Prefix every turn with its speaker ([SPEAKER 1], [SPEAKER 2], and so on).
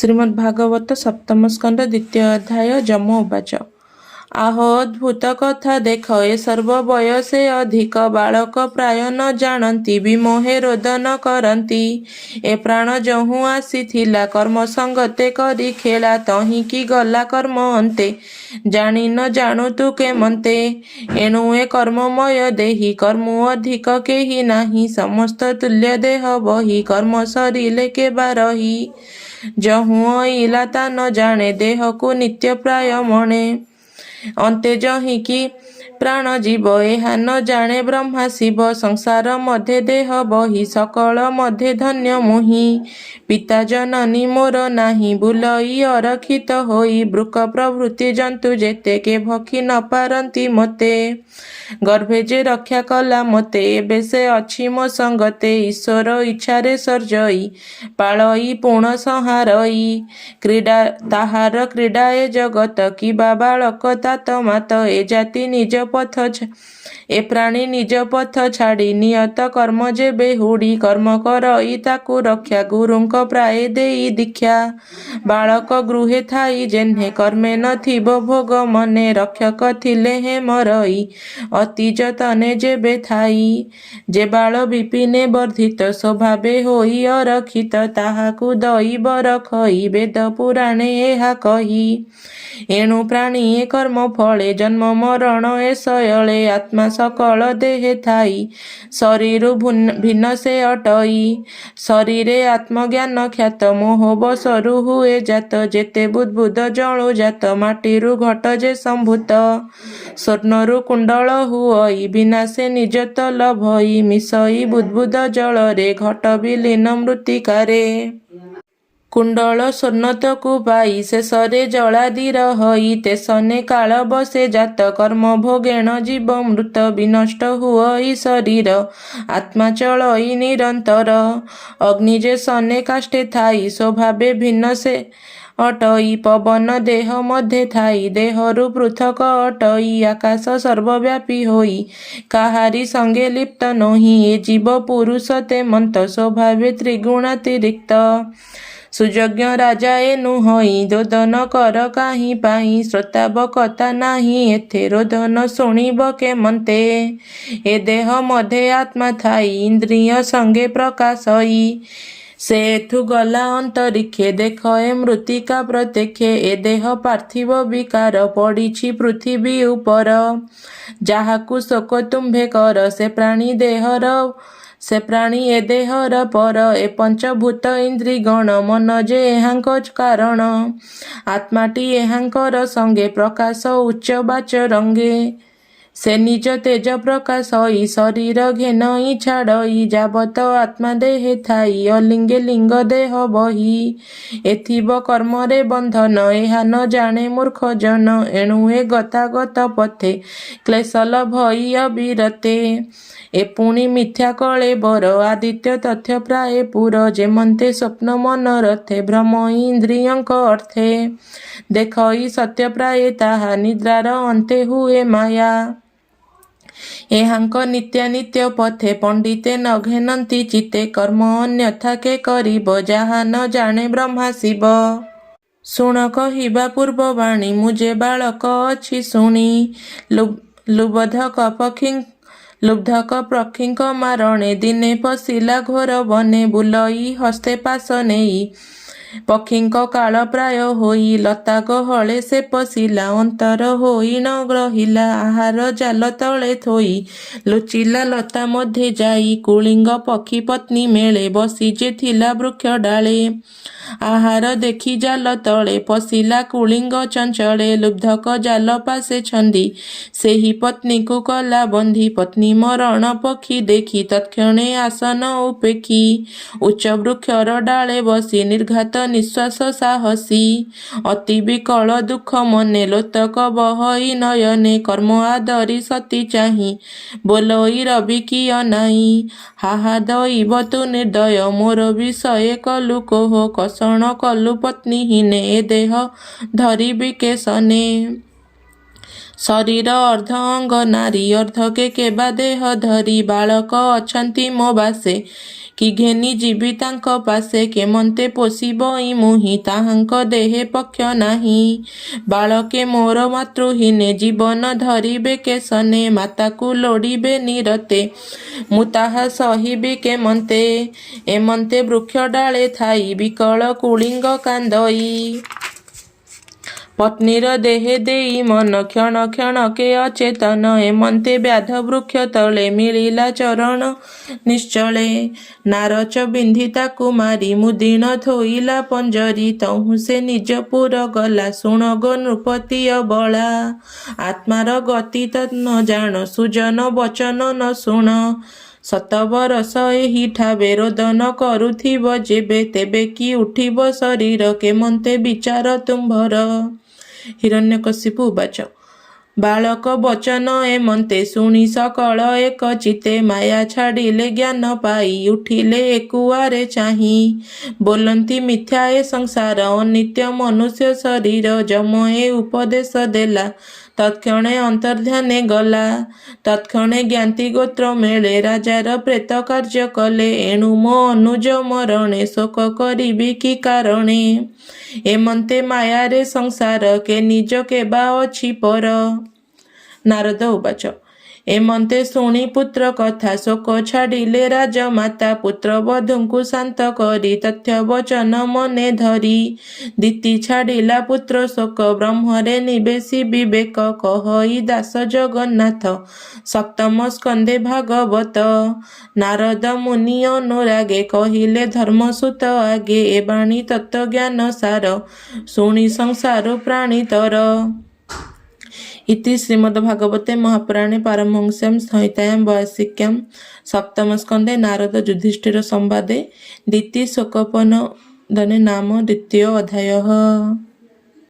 [SPEAKER 1] ଶ୍ରୀମଦ୍ଭାଗବତ ସପ୍ତମ ସ୍କନ୍ଧ ଦ୍ୱିତୀୟ ଅଧ୍ୟାୟ। ଯମ ଉବାଚ। ଆହୋ ଅଦ୍ଭୁତ କଥା ଦେଖ, ଏ ସର୍ବ ବୟସେ ଅଧିକ ବାଳକ ପ୍ରାୟ ନ ଜାଣନ୍ତି, ବିମୋহে ରୋଦନ କରନ୍ତି। ଏ ପ୍ରାଣ ଯହୁଁ ଆସିଥିଲା କର୍ମ ସଙ୍ଗତେ କରି ଖେଳା, ତହିଁକି ଗଲା କର୍ମ ଅନ୍ତେ, ଜାଣି ନ ଜାଣୁ ତୁ କେମନ୍ତେ। ଏଣୁ ଏ କର୍ମମୟ ଦେହି କର୍ମୁ ଅଧିକ କେହି ନାହିଁ, ସମସ୍ତ ତୁଲ୍ୟ ଦେହ ବହି କର୍ମ ସରିଲେ କେବା ରହି। ଯହୁଁ ଅଇଲା ତା ନ ଜାଣେ ଦେହକୁ ନିତ୍ୟ ପ୍ରାୟ ମଣେ, ଅନ୍ତେ ଯହିଁକି ପ୍ରାଣ ଜୀବ ଏହା ନ ଜାଣେ ବ୍ରହ୍ମା ଶିବ। ସଂସାର ମଧ୍ୟେ ଦେହ ବହି ସକଳ ମଧ୍ୟେ ଧନ୍ୟ ମୁହିଁ, ପିତା ଜନନୀ ମୋର ନାହିଁ ବୁଲଇ ଅରକ୍ଷିତ ହୋଇ। ବୃକ ପ୍ରଭୃତି ଜନ୍ତୁ ଯେତେ କେ ଭକ୍ଷି ନ ପାରନ୍ତି ମୋତେ, ଗର୍ଭେ ଯେ ରକ୍ଷା କଲା ମୋତେ, ଏବେ ସେ ଅଛି ମୋ ସଙ୍ଗତେ। ଈଶ୍ୱର ଇଚ୍ଛାରେ ସର୍ଜଇ ପାଳଇ ପୁଣ ସଂହାରଇ, କ୍ରୀଡ଼ା ତାହାର କ୍ରୀଡ଼ା ଏ ଜଗତ କିବା ବାଳକ ତାତ ମାତ। ଏ ଜାତି ନିଜ ପଥ ଏ ପ୍ରାଣୀ ନିଜ ପଥ ଛାଡ଼ି, ନିୟତ କର୍ମ ଯେବେ ହୁଡ଼ି, କର୍ମ କରଇ ତାକୁ ରକ୍ଷା ଗୁରୁଙ୍କ ପ୍ରାୟ ଦେଇ ଦୀକ୍ଷା। ବାଳକ ଗୃହେ ଥାଇ ଯେହ୍ନେ କର୍ମେ ନଥିବ ଭୋଗ ମନେ, ରକ୍ଷକ ଥିଲେ ହେ ମରଇ ଅତି ଯତନେ ଯେବେ ଥାଇ। ଯେ ବାଳ ବିପିନେ ବର୍ଦ୍ଧିତ ସ୍ୱଭାବେ ହୋଇ ଅରକ୍ଷିତ, ତାହାକୁ ଦଇ ବର ଖଇ ବେଦ ପୁରାଣେ ଏହା କହି। ଏଣୁ ପ୍ରାଣୀଏ କର୍ମ ଫଳେ ଜନ୍ମ ମରଣ ଏ ସୟଳେ, ଆତ୍ମା ସକଳ ଦେହେ ଥାଇ ଶରୀରୁ ଭିନ୍ନ ସେ ଅଟଇ। ଶରୀରେ ଆତ୍ମଜ୍ଞାନ ଖ୍ୟାତ ମୋହ ବଶରୁ ହୁଏ ଜାତ, ଯେତେ ବୁଦ୍ବୁଦ ଜଳୁ ଜାତ ମାଟିରୁ ଘଟ ଯେ ସମ୍ଭୂତ। ସ୍ୱର୍ଣ୍ଣରୁ କୁଣ୍ଡଳ ହୁଅଇ ବିନାଶେ ନିଜ ତଲ ଭଇ, ମିଶଇ ବୁଦ୍ବୁଦ ଜଳରେ ଘଟ ବିଲୀନ ମୃତ୍ତିକାରେ। କୁଣ୍ଡଳ ସ୍ୱର୍ଣ୍ଣତକୁ ପାଇ ଶେଷରେ ଜଳାଦିର ହଇ, ତେସନେ କାଳ ବସେ ଜାତ କର୍ମ ଭୋଗେଣ ଜୀବ ମୃତ। ବିନଷ୍ଟ ହୁଅଇ ଶରୀର ଆତ୍ମା ଚଳଇ ନିରନ୍ତର, ଅଗ୍ନି ଯେ ସନେ କାଷ୍ଠେ ଥାଇ ସ୍ୱଭାବେ ଭିନ୍ନ ସେ ଅଟଇ। ପବନ ଦେହ ମଧ୍ୟେ ଥାଇ ଦେହରୁ ପୃଥକ ଅଟଇ, ଆକାଶ ସର୍ବବ୍ୟାପୀ ହୋଇ କାହାରି ସଙ୍ଗେ ଲିପ୍ତ ନୋହି। ଏ ଜୀବ ପୁରୁଷ ତେମନ୍ତ ସ୍ୱଭାବେ ତ୍ରିଗୁଣାତିରିକ୍ତ, ସୁଯଜ୍ଞ ରାଜା ଏ ନୁହଇ ରୋଦନ କର କାହିଁ ପାଇଁ। ଶ୍ରୋତାବକତା ନାହିଁ ଏଥେ ରୋଦନ ଶୁଣିବ କେମନ୍ତେ, ଏ ଦେହ ମଧ୍ୟେ ଆତ୍ମା ଥାଇ ଇନ୍ଦ୍ରିୟ ସଙ୍ଗେ ପ୍ରକାଶଇ। ସେ ଏଥୁ ଗଲା ଅନ୍ତରିକ୍ଷେ ଦେଖ ଏ ମୃତ୍ତିକା ପ୍ରତ୍ୟକ୍ଷେ, ଏ ଦେହ ପାର୍ଥିବ ବିକାର ପଡ଼ିଛି ପୃଥିବୀ ଉପର। ଯାହାକୁ ଶୋକ ତୁମ୍ଭେ କର ସେ ପ୍ରାଣୀ ଏ ଦେହର ପର। ଏ ପଞ୍ଚଭୂତ ଇନ୍ଦ୍ରିଗଣ ମନ ଯେ ଏହାଙ୍କ କାରଣ, ଆତ୍ମାଟି ଏହାଙ୍କର ସଙ୍ଗେ ପ୍ରକାଶ ଉଚ୍ଚ ବାଚରଙ୍ଗେ। ସେ ନିଜ ତେଜ ପ୍ରକାଶଇ ଶରୀର ଘେନଇ ଛାଡ଼ଇ, ଯାବତ ଆତ୍ମା ଦେହେ ଥାଇ ଅଲିଙ୍ଗେ ଲିଙ୍ଗ ଦେହ ବହି। ଏଥିବ କର୍ମରେ ବନ୍ଧନ ଏହା ନ ଜାଣେ ମୂର୍ଖ ଜନ, ଏଣୁ ଏ ଗତାଗତ ପଥେ କ୍ଲେଶ ଲଭଇ ଅବିରତେ। ଏ ପୁଣି ମିଥ୍ୟା କଳେ ବର ଆଦିତ୍ୟ ତଥ୍ୟ ପ୍ରାୟ ପୁର, ଯେମନ୍ତେ ସ୍ୱପ୍ନ ମନୋରଥେ ଭ୍ରମ ଇନ୍ଦ୍ରିୟଙ୍କ ଅର୍ଥେ। ଦେଖଇ ସତ୍ୟ ପ୍ରାୟ ତାହା ନିଦ୍ରାର ଅନ୍ତେ ହୁଏ ମାୟା, ଏହାଙ୍କ ନିତ୍ୟାନିତ୍ୟ ପଥେ ପଣ୍ଡିତେ ନ ଘେନନ୍ତି ଚିତ୍ତେ। କର୍ମ ଅନ୍ୟଥା କେ କରିବ ଯାହା ନ ଜାଣେ ବ୍ରହ୍ମା ଶିବ। ଶୁଣ କହିବା ପୂର୍ବବାଣୀ ମୁଁ ଯେ ବାଳକ ଅଛି ଶୁଣି, ଲୁବ୍ଧକ ପକ୍ଷୀଙ୍କ ମାରଣେ ଦିନେ ପଶିଲା ଘୋର ବନେ, ବୁଲଇ ହସ୍ତେ ପାଶ ନେଇ ପକ୍ଷୀଙ୍କ କାଳ ପ୍ରାୟ ହୋଇ। ଲତା ଗହଳେ ସେ ପଶିଲା ଅନ୍ତର ହୋଇ ନ ରହିଲା, ଆହାର ଜାଲ ତଳେ ଥୋଇ ଲୁଚିଲା ଲତା ମଧ୍ୟେ ଯାଇ। କୁଳିଙ୍ଗ ପକ୍ଷୀ ପତ୍ନୀ ମେଳେ ବସି ଯେ ଥିଲା ବୃକ୍ଷ ଡାଳେ, ଆହାର ଦେଖି ଜାଲ ତଳେ ପଶିଲା କୁଳିଙ୍ଗ ଚଞ୍ଚଳେ। ଲୁବ୍ଧକ ଜାଲ ପାଶେ ଛନ୍ଦି ସେହି ପତ୍ନୀକୁ କଲା ବନ୍ଧି, ପତ୍ନୀ ମରଣ ପକ୍ଷୀ ଦେଖି ତତ୍କ୍ଷଣେ ଆସନ ଉପେକ୍ଷି। ଉଚ୍ଚ ବୃକ୍ଷର ଡାଳେ ବସି ନିର୍ଘାତ ନିଶ୍ୱାସ ସାହସୀ, ଅତି ବିକଳ ଦୁଃଖ ମନେ ଲୋତକ ବହଇ ନୟନେ। କର୍ମ ଆଦରି ସତୀ ଚାହିଁ ବୋଲଇ ରବି କିୟ ନାଇଁ, ହାହା ଦଇବ ତୁ ନିର୍ଦ୍ଦୟ ମୋର ବିଷୟେ କଲୁ କୋହ। କଷଣ କଲୁ ପତ୍ନୀହୀନେ ଏ ଦେହ ଧରିବି କେଶନେ, शरीर अर्ध अंग नारी अर्धके केबा देह धरी बालक अछंती मो बासे कि घेनी जीवी तांक पासे केमंते पोषिब इ मुहि ताहांक देहे पक्ष नाही बालके मोर मातृहीने जीवन धरिबे केसने माताकू लोड़िबे निरते मु ताहा सहिबी केमंते एमंते वृक्ष डाले थाई विकल कुलिंग कांदई पत्नीर देहे देई मन क्षण क्षणके अचेतन एमंते व्याध वृक्ष तले मिलिला चरण निश्चले नारच बिंधिता कुमारी मुदिन थोइला पंजरी तहु से निजपुर गला शुण गो नृपति बला आत्मार गति न जान सुजन वचन न शुण शतबरस एही ठावे रोदन करुथिब जेबे तेबे कि उठिब शरीर केमंते विचार तुम्भर हिरण्यकशिपु उवाच बालक वचन एमंते शुणी सकल एक चिते माया छाड़िले ज्ञान पाई उठिले एकुआरे चाही बोलंती मिथ्या ए संसार अनित्य मनुष्य शरीर जम ए उपदेश देला तत्क्षणे अंतर्ध्याने गला तत्क्षणे ज्ञाति गोत्र मेले राजार प्रेत कार्य कले एणु मो अनुज मरणे शोक करिबी कि कारणे एमंते मायारे संसार के निज केबा अछि पर नारद उवाच एमंते शुणी पुत्र कथा शोक छाड़िले राजमाता पुत्र बधूंकु शांत करी तथ्य वचन मने धरी दीति छाड़िला पुत्र शोक ब्रह्मरे निवेशी विवेक कहई दास जगन्नाथ सप्तम स्कंदे भागवत नारद मुनि अनुरागे कहिले धर्मसुत आगे ए बाणी तत्व ज्ञान सार शुणी संसार प्राणी तर इति श्रीमद्भागवते महापुराणे पारमहंस्यां संहितायां वैयासिक्यां सप्तमस्कन्धे नारद युधिष्ठिर संवादे द्वितीय शोकोपनिषदे नाम द्वितीय अध्यायः।